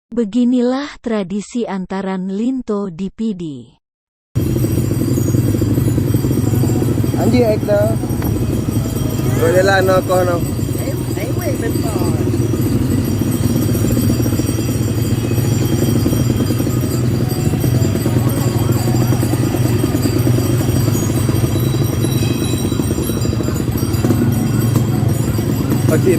Beginilah tradisi antaran Linto di Pidi. Anjing ekta. Boleh lah no kau no. Okey.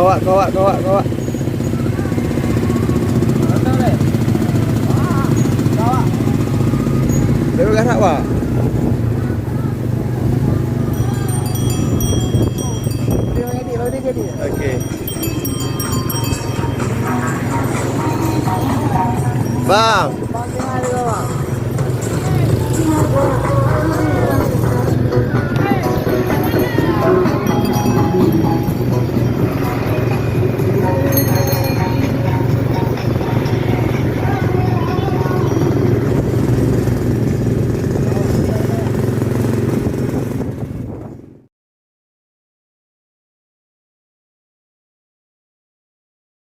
Kawak. Lepas gasak apa? Okey. Bang.